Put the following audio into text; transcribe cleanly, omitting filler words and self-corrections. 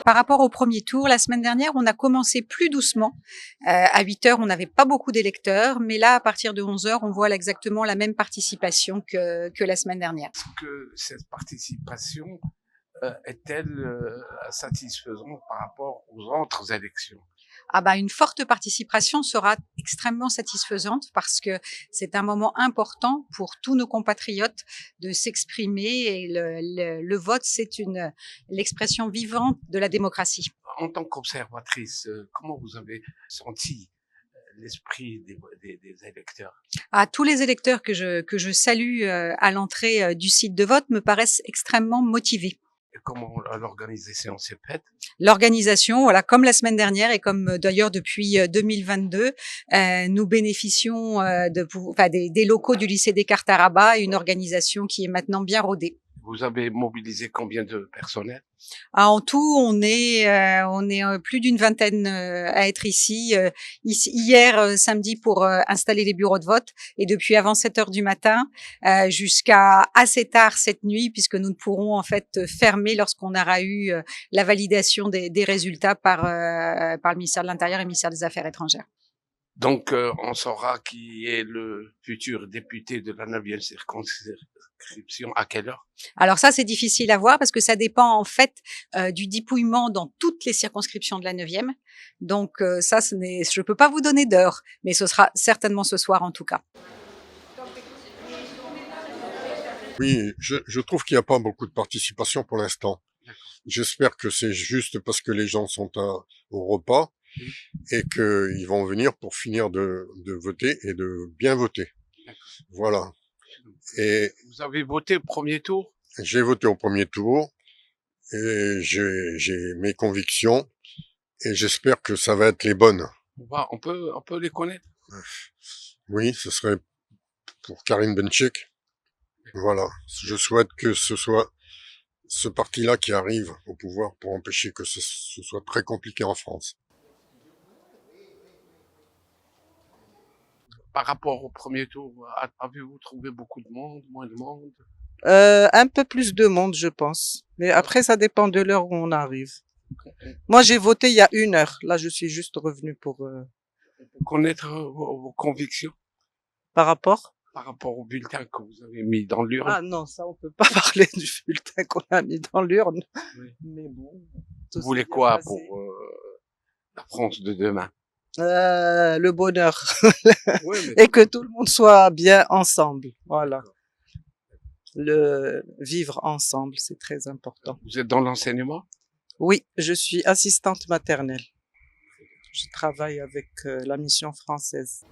par rapport au premier tour, la semaine dernière, on a commencé plus doucement. À 8 heures, on n'avait pas beaucoup d'électeurs, mais là, à partir de 11 heures, on voit exactement la même participation que la semaine dernière. Est-ce que cette participation est-elle satisfaisante par rapport aux autres élections? Ah bah, une forte participation sera extrêmement satisfaisante parce que c'est un moment important pour tous nos compatriotes de s'exprimer et le vote, c'est l'expression vivante de la démocratie. En tant qu'observatrice, comment vous avez senti l'esprit des électeurs? Ah, tous les électeurs que je salue à l'entrée du site de vote me paraissent extrêmement motivés. Et comment l'organisation s'est faite? L'organisation, voilà, comme la semaine dernière et comme d'ailleurs depuis 2022, nous bénéficions des locaux du lycée Descartes à Rabat, une organisation qui est maintenant bien rodée. Vous avez mobilisé combien de personnel? Ah, en tout, on est plus d'une vingtaine à être ici. Hier, samedi, pour installer les bureaux de vote, et depuis avant 7 heures du matin jusqu'à assez tard cette nuit, puisque nous ne pourrons en fait fermer lorsqu'on aura eu la validation des résultats par le ministère de l'Intérieur et le ministère des Affaires étrangères. Donc, on saura qui est le futur député de la 9e circonscription à quelle heure? Alors ça, c'est difficile à voir parce que ça dépend en fait du dépouillement dans toutes les circonscriptions de la 9e. Donc ça, je peux pas vous donner d'heure, mais ce sera certainement ce soir en tout cas. Oui, je trouve qu'il n'y a pas beaucoup de participation pour l'instant. J'espère que c'est juste parce que les gens sont au repas et qu'ils vont venir pour finir de voter et de bien voter. Voilà. Et vous avez voté au premier tour? J'ai voté au premier tour et j'ai mes convictions et j'espère que ça va être les bonnes. On peut les connaître? Oui, ce serait pour Karine Benchik. Voilà. Je souhaite que ce soit ce parti-là qui arrive au pouvoir pour empêcher que ce soit très compliqué en France. Par rapport au premier tour, avez-vous trouvé beaucoup de monde, moins de monde? Un peu plus de monde, je pense. Mais après, ça dépend de l'heure où on arrive. Moi, j'ai voté il y a 1 heure. Là, je suis juste revenu pour connaître vos convictions. Par rapport au bulletin que vous avez mis dans l'urne. Ah non, ça, on peut pas parler du bulletin qu'on a mis dans l'urne. Oui. Mais bon. Vous voulez quoi pour la France de demain? Le bonheur. Oui, et que tout le monde soit bien ensemble. Voilà. Le vivre ensemble, c'est très important. Vous êtes dans l'enseignement? Oui, je suis assistante maternelle. Je travaille avec la mission française.